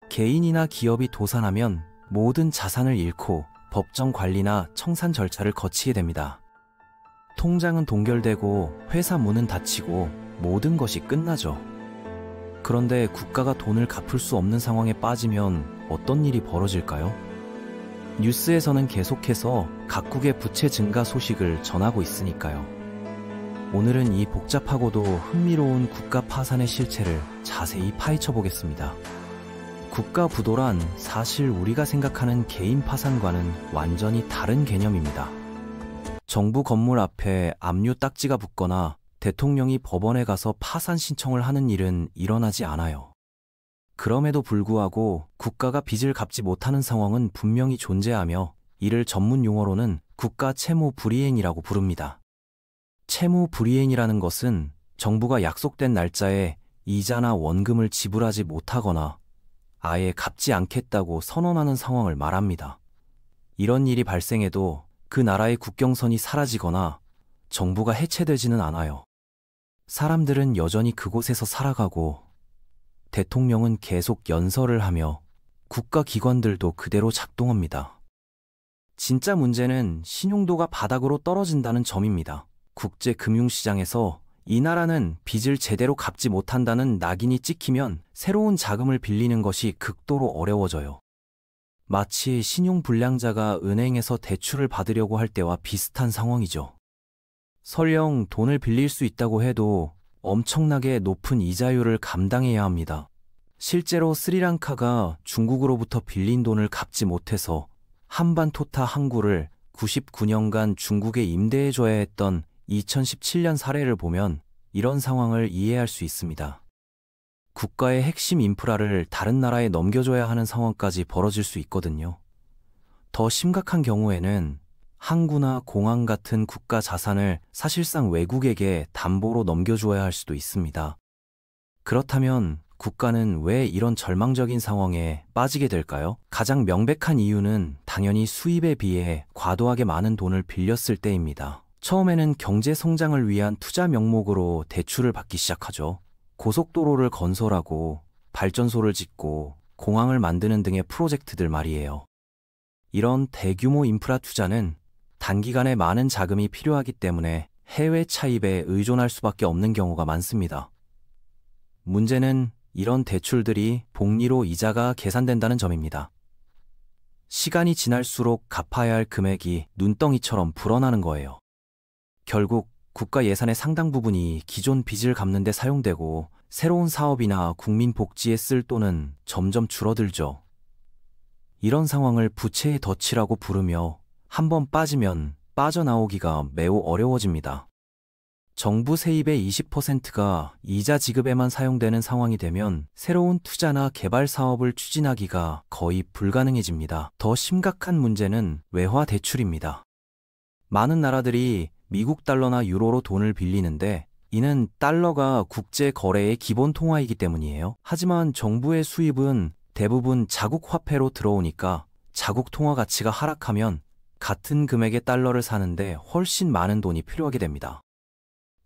개인이나 기업이 도산하면 모든 자산을 잃고 법정 관리나 청산 절차를 거치게 됩니다. 통장은 동결되고 회사 문은 닫히고 모든 것이 끝나죠. 그런데 국가가 돈을 갚을 수 없는 상황에 빠지면 어떤 일이 벌어질까요? 뉴스에서는 계속해서 각국의 부채 증가 소식을 전하고 있으니까요. 오늘은 이 복잡하고도 흥미로운 국가 파산의 실체를 자세히 파헤쳐 보겠습니다. 국가 부도란 사실 우리가 생각하는 개인 파산과는 완전히 다른 개념입니다. 정부 건물 앞에 압류 딱지가 붙거나 대통령이 법원에 가서 파산 신청을 하는 일은 일어나지 않아요. 그럼에도 불구하고 국가가 빚을 갚지 못하는 상황은 분명히 존재하며 이를 전문 용어로는 국가 채무 불이행이라고 부릅니다. 채무 불이행이라는 것은 정부가 약속된 날짜에 이자나 원금을 지불하지 못하거나 아예 갚지 않겠다고 선언하는 상황을 말합니다. 이런 일이 발생해도 그 나라의 국경선이 사라지거나 정부가 해체되지는 않아요. 사람들은 여전히 그곳에서 살아가고 대통령은 계속 연설을 하며 국가기관들도 그대로 작동합니다. 진짜 문제는 신용도가 바닥으로 떨어진다는 점입니다. 국제금융시장에서 이 나라는 빚을 제대로 갚지 못한다는 낙인이 찍히면 새로운 자금을 빌리는 것이 극도로 어려워져요. 마치 신용불량자가 은행에서 대출을 받으려고 할 때와 비슷한 상황이죠. 설령 돈을 빌릴 수 있다고 해도 엄청나게 높은 이자율을 감당해야 합니다. 실제로 스리랑카가 중국으로부터 빌린 돈을 갚지 못해서 한반토타 항구를 99년간 중국에 임대해줘야 했던 2017년 사례를 보면 이런 상황을 이해할 수 있습니다. 국가의 핵심 인프라를 다른 나라에 넘겨줘야 하는 상황까지 벌어질 수 있거든요. 더 심각한 경우에는 항구나 공항 같은 국가 자산을 사실상 외국에게 담보로 넘겨줘야 할 수도 있습니다. 그렇다면 국가는 왜 이런 절망적인 상황에 빠지게 될까요? 가장 명백한 이유는 당연히 수입에 비해 과도하게 많은 돈을 빌렸을 때입니다. 처음에는 경제 성장을 위한 투자 명목으로 대출을 받기 시작하죠. 고속도로를 건설하고 발전소를 짓고 공항을 만드는 등의 프로젝트들 말이에요. 이런 대규모 인프라 투자는 단기간에 많은 자금이 필요하기 때문에 해외 차입에 의존할 수밖에 없는 경우가 많습니다. 문제는 이런 대출들이 복리로 이자가 계산된다는 점입니다. 시간이 지날수록 갚아야 할 금액이 눈덩이처럼 불어나는 거예요. 결국 국가 예산의 상당 부분이 기존 빚을 갚는 데 사용되고 새로운 사업이나 국민 복지에 쓸 돈은 점점 줄어들죠. 이런 상황을 부채의 덫이라고 부르며 한번 빠지면 빠져나오기가 매우 어려워집니다. 정부 세입의 20%가 이자 지급에만 사용되는 상황이 되면 새로운 투자나 개발 사업을 추진하기가 거의 불가능해집니다. 더 심각한 문제는 외화 대출입니다. 많은 나라들이 미국 달러나 유로로 돈을 빌리는데 이는 달러가 국제 거래의 기본 통화이기 때문이에요. 하지만 정부의 수입은 대부분 자국 화폐로 들어오니까 자국 통화 가치가 하락하면 같은 금액의 달러를 사는데 훨씬 많은 돈이 필요하게 됩니다.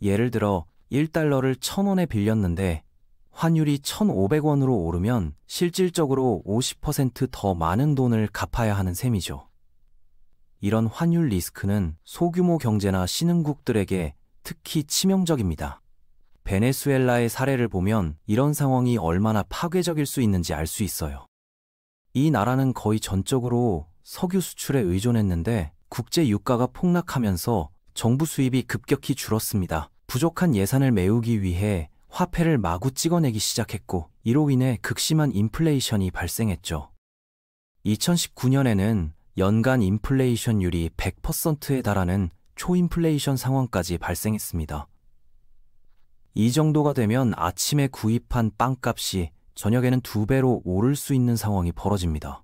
예를 들어 1달러를 1,000원에 빌렸는데 환율이 1,500원으로 오르면 실질적으로 50% 더 많은 돈을 갚아야 하는 셈이죠. 이런 환율 리스크는 소규모 경제나 신흥국들에게 특히 치명적입니다. 베네수엘라의 사례를 보면 이런 상황이 얼마나 파괴적일 수 있는지 알 수 있어요. 이 나라는 거의 전적으로 석유 수출에 의존했는데 국제 유가가 폭락하면서 정부 수입이 급격히 줄었습니다. 부족한 예산을 메우기 위해 화폐를 마구 찍어내기 시작했고 이로 인해 극심한 인플레이션이 발생했죠. 2019년에는 연간 인플레이션율이 100%에 달하는 초인플레이션 상황까지 발생했습니다. 이 정도가 되면 아침에 구입한 빵값이 저녁에는 2배로 오를 수 있는 상황이 벌어집니다.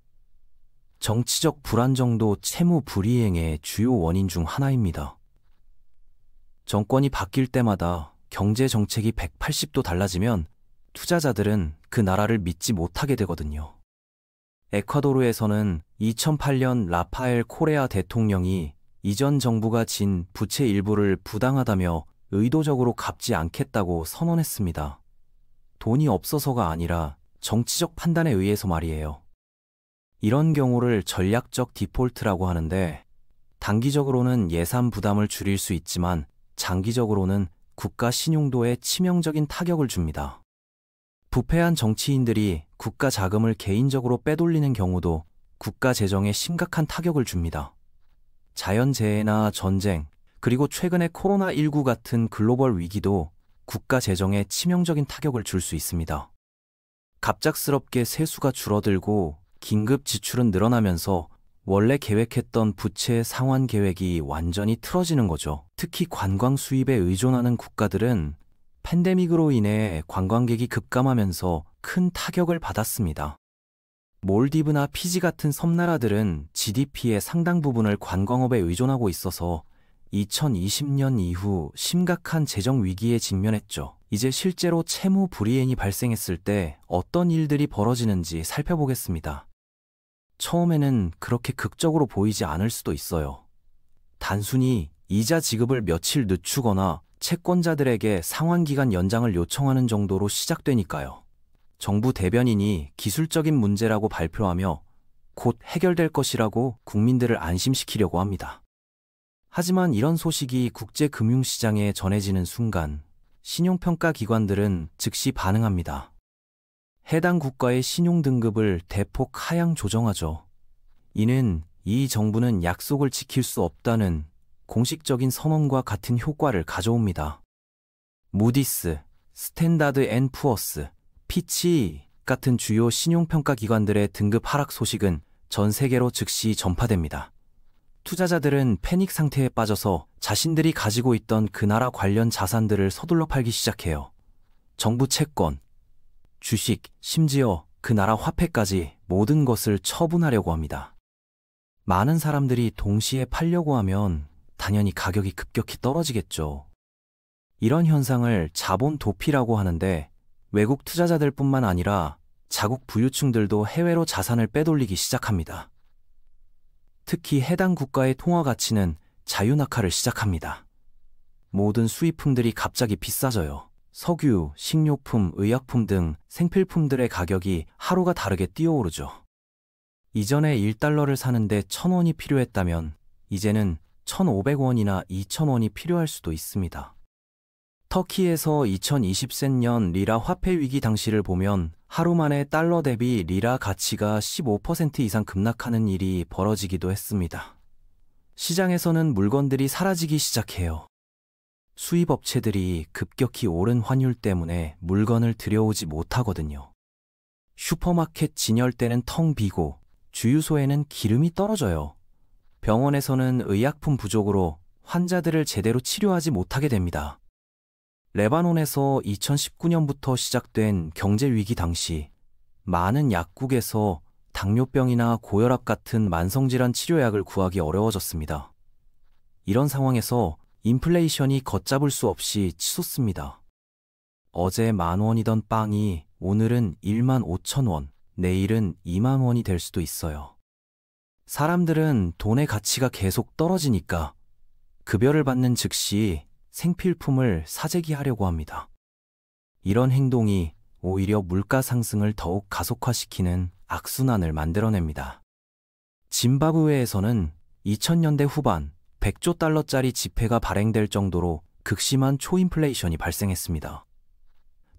정치적 불안정도 채무 불이행의 주요 원인 중 하나입니다. 정권이 바뀔 때마다 경제 정책이 180도 달라지면 투자자들은 그 나라를 믿지 못하게 되거든요. 에콰도르에서는 2008년 라파엘 코레아 대통령이 이전 정부가 진 부채 일부를 부당하다며 의도적으로 갚지 않겠다고 선언했습니다. 돈이 없어서가 아니라 정치적 판단에 의해서 말이에요. 이런 경우를 전략적 디폴트라고 하는데, 단기적으로는 예산 부담을 줄일 수 있지만 장기적으로는 국가 신용도에 치명적인 타격을 줍니다. 부패한 정치인들이 국가 자금을 개인적으로 빼돌리는 경우도 국가 재정에 심각한 타격을 줍니다. 자연재해나 전쟁, 그리고 최근의 코로나19 같은 글로벌 위기도 국가 재정에 치명적인 타격을 줄 수 있습니다. 갑작스럽게 세수가 줄어들고 긴급 지출은 늘어나면서 원래 계획했던 부채 상환 계획이 완전히 틀어지는 거죠. 특히 관광 수입에 의존하는 국가들은 팬데믹으로 인해 관광객이 급감하면서 큰 타격을 받았습니다. 몰디브나 피지 같은 섬나라들은 GDP의 상당 부분을 관광업에 의존하고 있어서 2020년 이후 심각한 재정 위기에 직면했죠. 이제 실제로 채무 불이행이 발생했을 때 어떤 일들이 벌어지는지 살펴보겠습니다. 처음에는 그렇게 극적으로 보이지 않을 수도 있어요. 단순히 이자 지급을 며칠 늦추거나 채권자들에게 상환기간 연장을 요청하는 정도로 시작되니까요. 정부 대변인이 기술적인 문제라고 발표하며 곧 해결될 것이라고 국민들을 안심시키려고 합니다. 하지만 이런 소식이 국제금융시장에 전해지는 순간 신용평가 기관들은 즉시 반응합니다. 해당 국가의 신용등급을 대폭 하향 조정하죠. 이는 이 정부는 약속을 지킬 수 없다는 공식적인 선언과 같은 효과를 가져옵니다. 무디스, 스탠다드 앤 푸어스, 피치 같은 주요 신용평가 기관들의 등급 하락 소식은 전 세계로 즉시 전파됩니다. 투자자들은 패닉 상태에 빠져서 자신들이 가지고 있던 그 나라 관련 자산들을 서둘러 팔기 시작해요. 정부 채권, 주식, 심지어 그 나라 화폐까지 모든 것을 처분하려고 합니다. 많은 사람들이 동시에 팔려고 하면 당연히 가격이 급격히 떨어지겠죠. 이런 현상을 자본 도피라고 하는데 외국 투자자들뿐만 아니라 자국 부유층들도 해외로 자산을 빼돌리기 시작합니다. 특히 해당 국가의 통화 가치는 자유낙하를 시작합니다. 모든 수입품들이 갑자기 비싸져요. 석유, 식료품, 의약품 등 생필품들의 가격이 하루가 다르게 뛰어오르죠. 이전에 1달러를 사는데 1,000원이 필요했다면 이제는 1,500원이나 2,000원이 필요할 수도 있습니다. 터키에서 2020년 리라 화폐 위기 당시를 보면 하루 만에 달러 대비 리라 가치가 15% 이상 급락하는 일이 벌어지기도 했습니다. 시장에서는 물건들이 사라지기 시작해요. 수입업체들이 급격히 오른 환율 때문에 물건을 들여오지 못하거든요. 슈퍼마켓 진열대는 텅 비고 주유소에는 기름이 떨어져요. 병원에서는 의약품 부족으로 환자들을 제대로 치료하지 못하게 됩니다. 레바논에서 2019년부터 시작된 경제위기 당시 많은 약국에서 당뇨병이나 고혈압 같은 만성질환 치료약을 구하기 어려워졌습니다. 이런 상황에서 인플레이션이 걷잡을 수 없이 치솟습니다. 어제 10,000원이던 빵이 오늘은 15,000원, 내일은 20,000원이 될 수도 있어요. 사람들은 돈의 가치가 계속 떨어지니까 급여를 받는 즉시 생필품을 사재기하려고 합니다. 이런 행동이 오히려 물가 상승을 더욱 가속화시키는 악순환을 만들어냅니다. 짐바브웨에서는 2000년대 후반 100조 달러짜리 지폐가 발행될 정도로 극심한 초인플레이션이 발생했습니다.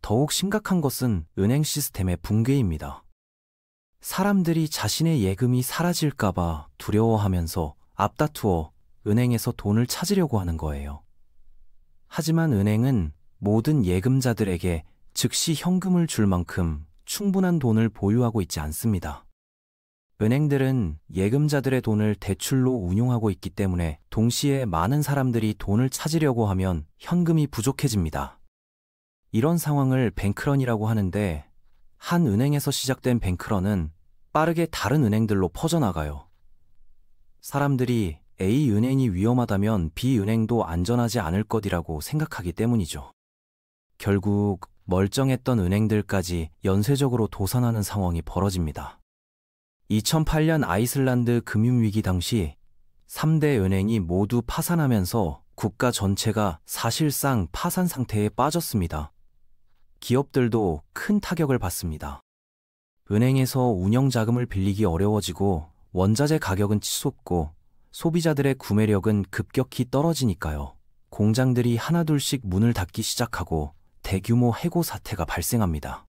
더욱 심각한 것은 은행 시스템의 붕괴입니다. 사람들이 자신의 예금이 사라질까봐 두려워하면서 앞다투어 은행에서 돈을 찾으려고 하는 거예요. 하지만 은행은 모든 예금자들에게 즉시 현금을 줄 만큼 충분한 돈을 보유하고 있지 않습니다. 은행들은 예금자들의 돈을 대출로 운용하고 있기 때문에 동시에 많은 사람들이 돈을 찾으려고 하면 현금이 부족해집니다. 이런 상황을 뱅크런이라고 하는데 한 은행에서 시작된 뱅크런은 빠르게 다른 은행들로 퍼져나가요. 사람들이 A 은행이 위험하다면 B 은행도 안전하지 않을 것이라고 생각하기 때문이죠. 결국 멀쩡했던 은행들까지 연쇄적으로 도산하는 상황이 벌어집니다. 2008년 아이슬란드 금융위기 당시 3대 은행이 모두 파산하면서 국가 전체가 사실상 파산 상태에 빠졌습니다. 기업들도 큰 타격을 받습니다. 은행에서 운영 자금을 빌리기 어려워지고 원자재 가격은 치솟고 소비자들의 구매력은 급격히 떨어지니까요. 공장들이 하나둘씩 문을 닫기 시작하고 대규모 해고 사태가 발생합니다.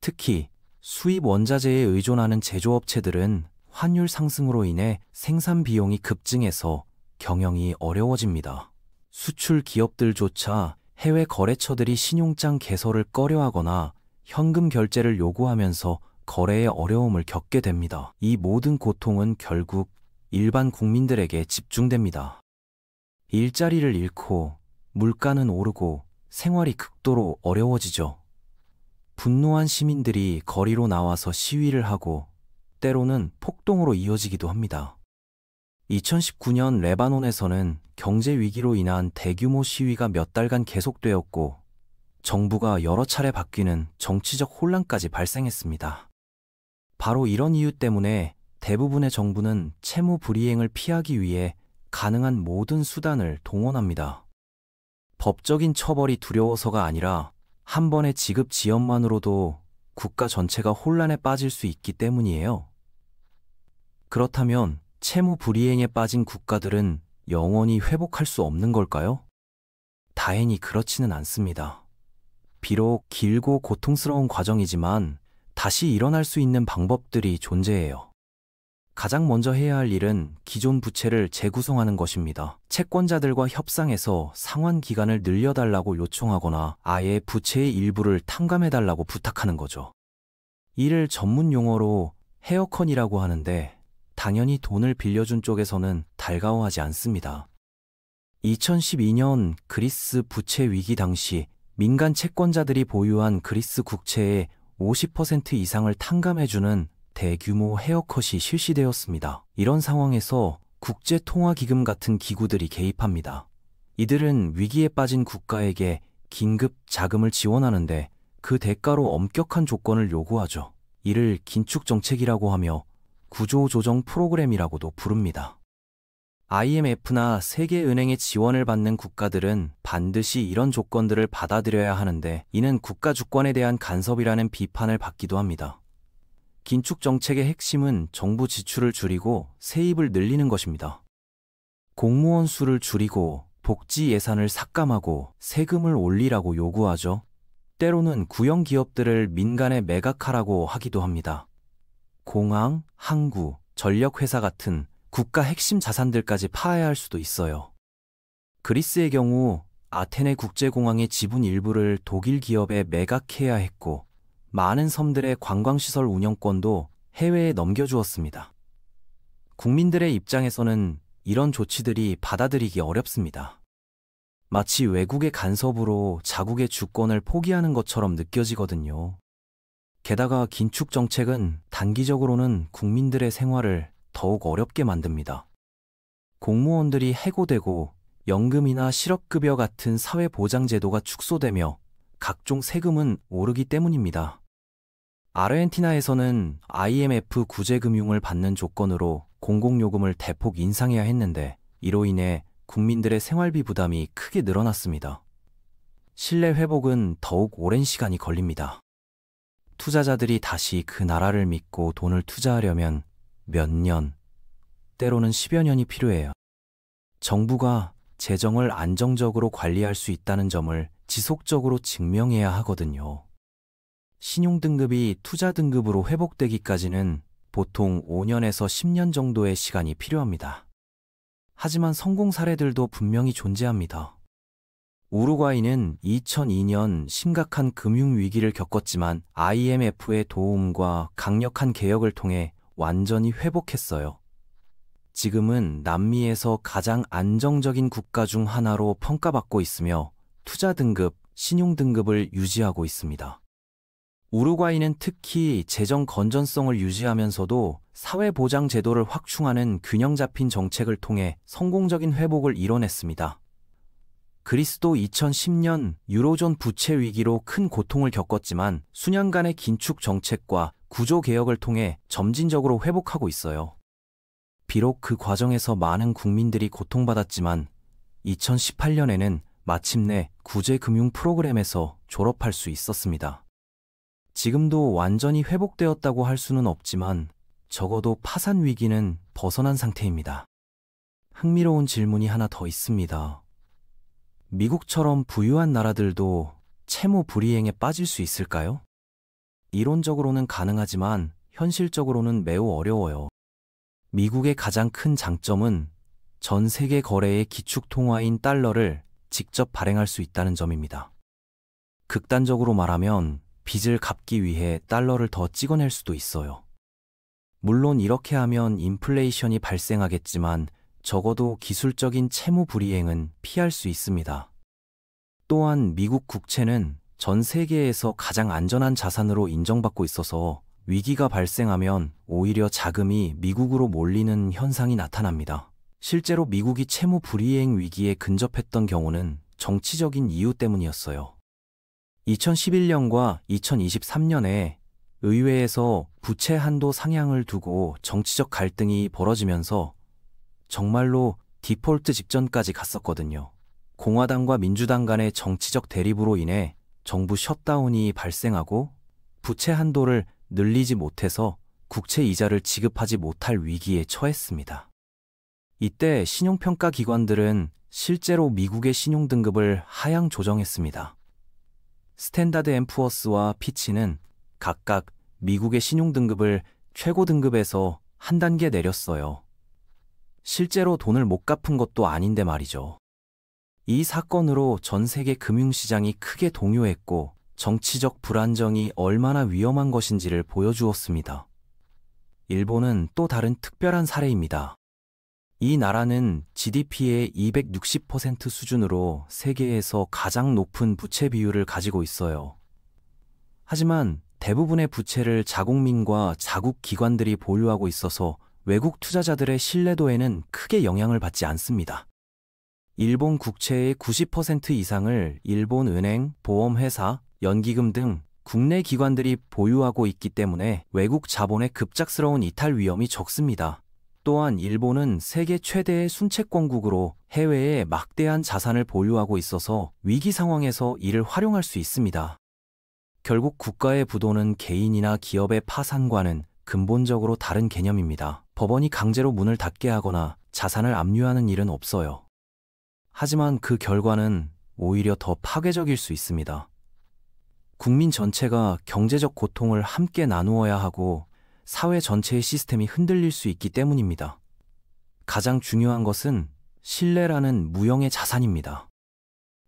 특히 수입 원자재에 의존하는 제조업체들은 환율 상승으로 인해 생산 비용이 급증해서 경영이 어려워집니다. 수출 기업들조차 해외 거래처들이 신용장 개설을 꺼려하거나 현금 결제를 요구하면서 거래에 어려움을 겪게 됩니다. 이 모든 고통은 결국 일반 국민들에게 집중됩니다. 일자리를 잃고 물가는 오르고 생활이 극도로 어려워지죠. 분노한 시민들이 거리로 나와서 시위를 하고 때로는 폭동으로 이어지기도 합니다. 2019년 레바논에서는 경제 위기로 인한 대규모 시위가 몇 달간 계속되었고 정부가 여러 차례 바뀌는 정치적 혼란까지 발생했습니다. 바로 이런 이유 때문에 대부분의 정부는 채무 불이행을 피하기 위해 가능한 모든 수단을 동원합니다. 법적인 처벌이 두려워서가 아니라 한 번의 지급 지연만으로도 국가 전체가 혼란에 빠질 수 있기 때문이에요. 그렇다면 채무 불이행에 빠진 국가들은 영원히 회복할 수 없는 걸까요? 다행히 그렇지는 않습니다. 비록 길고 고통스러운 과정이지만 다시 일어날 수 있는 방법들이 존재해요. 가장 먼저 해야 할 일은 기존 부채를 재구성하는 것입니다. 채권자들과 협상해서 상환 기간을 늘려달라고 요청하거나 아예 부채의 일부를 탕감해달라고 부탁하는 거죠. 이를 전문 용어로 헤어컨이라고 하는데 당연히 돈을 빌려준 쪽에서는 달가워하지 않습니다. 2012년 그리스 부채 위기 당시 민간 채권자들이 보유한 그리스 국채의 50% 이상을 탕감해주는 대규모 헤어컷이 실시되었습니다. 이런 상황에서 국제통화기금 같은 기구들이 개입합니다. 이들은 위기에 빠진 국가에게 긴급 자금을 지원하는데 그 대가로 엄격한 조건을 요구하죠. 이를 긴축정책이라고 하며 구조조정 프로그램이라고도 부릅니다. IMF나 세계은행의 지원을 받는 국가들은 반드시 이런 조건들을 받아들여야 하는데 이는 국가 주권에 대한 간섭이라는 비판을 받기도 합니다. 긴축 정책의 핵심은 정부 지출을 줄이고 세입을 늘리는 것입니다. 공무원 수를 줄이고 복지 예산을 삭감하고 세금을 올리라고 요구하죠. 때로는 구형 기업들을 민간에 매각하라고 하기도 합니다. 공항, 항구, 전력회사 같은 국가 핵심 자산들까지 파해야 할 수도 있어요. 그리스의 경우 아테네 국제공항의 지분 일부를 독일 기업에 매각해야 했고 많은 섬들의 관광시설 운영권도 해외에 넘겨주었습니다. 국민들의 입장에서는 이런 조치들이 받아들이기 어렵습니다. 마치 외국의 간섭으로 자국의 주권을 포기하는 것처럼 느껴지거든요. 게다가 긴축 정책은 단기적으로는 국민들의 생활을 더욱 어렵게 만듭니다. 공무원들이 해고되고 연금이나 실업급여 같은 사회보장제도가 축소되며 각종 세금은 오르기 때문입니다. 아르헨티나에서는 IMF 구제금융을 받는 조건으로 공공요금을 대폭 인상해야 했는데 이로 인해 국민들의 생활비 부담이 크게 늘어났습니다. 신뢰 회복은 더욱 오랜 시간이 걸립니다. 투자자들이 다시 그 나라를 믿고 돈을 투자하려면 몇 년, 때로는 10여 년이 필요해요. 정부가 재정을 안정적으로 관리할 수 있다는 점을 지속적으로 증명해야 하거든요. 신용등급이 투자등급으로 회복되기까지는 보통 5년에서 10년 정도의 시간이 필요합니다. 하지만 성공 사례들도 분명히 존재합니다. 우루과이는 2002년 심각한 금융위기를 겪었지만 IMF의 도움과 강력한 개혁을 통해 완전히 회복했어요. 지금은 남미에서 가장 안정적인 국가 중 하나로 평가받고 있으며 투자 등급, 신용 등급을 유지하고 있습니다. 우루과이는 특히 재정 건전성을 유지하면서도 사회보장 제도를 확충하는 균형 잡힌 정책을 통해 성공적인 회복을 이뤄냈습니다. 그리스도 2010년 유로존 부채 위기로 큰 고통을 겪었지만 수년간의 긴축 정책과 구조 개혁을 통해 점진적으로 회복하고 있어요. 비록 그 과정에서 많은 국민들이 고통받았지만 2018년에는 마침내 구제금융 프로그램에서 졸업할 수 있었습니다. 지금도 완전히 회복되었다고 할 수는 없지만 적어도 파산 위기는 벗어난 상태입니다. 흥미로운 질문이 하나 더 있습니다. 미국처럼 부유한 나라들도 채무 불이행에 빠질 수 있을까요? 이론적으로는 가능하지만 현실적으로는 매우 어려워요. 미국의 가장 큰 장점은 전 세계 거래의 기축 통화인 달러를 직접 발행할 수 있다는 점입니다. 극단적으로 말하면 빚을 갚기 위해 달러를 더 찍어낼 수도 있어요. 물론 이렇게 하면 인플레이션이 발생하겠지만 적어도 기술적인 채무 불이행은 피할 수 있습니다. 또한 미국 국채는 전 세계에서 가장 안전한 자산으로 인정받고 있어서 위기가 발생하면 오히려 자금이 미국으로 몰리는 현상이 나타납니다. 실제로 미국이 채무 불이행 위기에 근접했던 경우는 정치적인 이유 때문이었어요. 2011년과 2023년에 의회에서 부채 한도 상향을 두고 정치적 갈등이 벌어지면서 정말로 디폴트 직전까지 갔었거든요. 공화당과 민주당 간의 정치적 대립으로 인해 정부 셧다운이 발생하고 부채 한도를 늘리지 못해서 국채 이자를 지급하지 못할 위기에 처했습니다. 이때 신용평가 기관들은 실제로 미국의 신용등급을 하향 조정했습니다. 스탠다드 앤 푸어스와 피치는 각각 미국의 신용등급을 최고 등급에서 한 단계 내렸어요. 실제로 돈을 못 갚은 것도 아닌데 말이죠. 이 사건으로 전 세계 금융시장이 크게 동요했고 정치적 불안정이 얼마나 위험한 것인지를 보여주었습니다. 일본은 또 다른 특별한 사례입니다. 이 나라는 GDP의 260% 수준으로 세계에서 가장 높은 부채 비율을 가지고 있어요. 하지만 대부분의 부채를 자국민과 자국 기관들이 보유하고 있어서 외국 투자자들의 신뢰도에는 크게 영향을 받지 않습니다. 일본 국채의 90% 이상을 일본 은행, 보험회사, 연기금 등 국내 기관들이 보유하고 있기 때문에 외국 자본의 급작스러운 이탈 위험이 적습니다. 또한 일본은 세계 최대의 순채권국으로 해외에 막대한 자산을 보유하고 있어서 위기 상황에서 이를 활용할 수 있습니다. 결국 국가의 부도는 개인이나 기업의 파산과는 근본적으로 다른 개념입니다. 법원이 강제로 문을 닫게 하거나 자산을 압류하는 일은 없어요. 하지만 그 결과는 오히려 더 파괴적일 수 있습니다. 국민 전체가 경제적 고통을 함께 나누어야 하고 사회 전체의 시스템이 흔들릴 수 있기 때문입니다. 가장 중요한 것은 신뢰라는 무형의 자산입니다.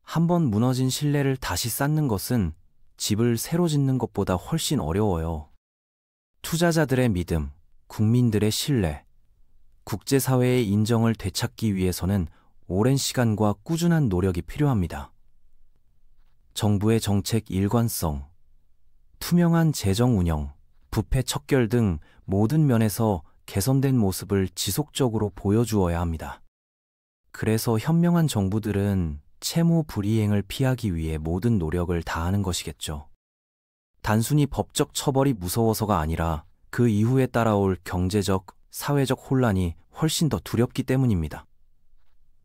한번 무너진 신뢰를 다시 쌓는 것은 집을 새로 짓는 것보다 훨씬 어려워요. 투자자들의 믿음, 국민들의 신뢰, 국제사회의 인정을 되찾기 위해서는 오랜 시간과 꾸준한 노력이 필요합니다. 정부의 정책 일관성, 투명한 재정 운영, 부패 척결 등 모든 면에서 개선된 모습을 지속적으로 보여주어야 합니다. 그래서 현명한 정부들은 채무 불이행을 피하기 위해 모든 노력을 다하는 것이겠죠. 단순히 법적 처벌이 무서워서가 아니라 그 이후에 따라올 경제적, 사회적 혼란이 훨씬 더 두렵기 때문입니다.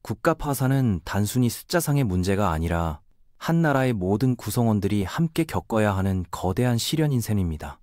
국가 파산은 단순히 숫자상의 문제가 아니라 한 나라의 모든 구성원들이 함께 겪어야 하는 거대한 시련인 셈입니다.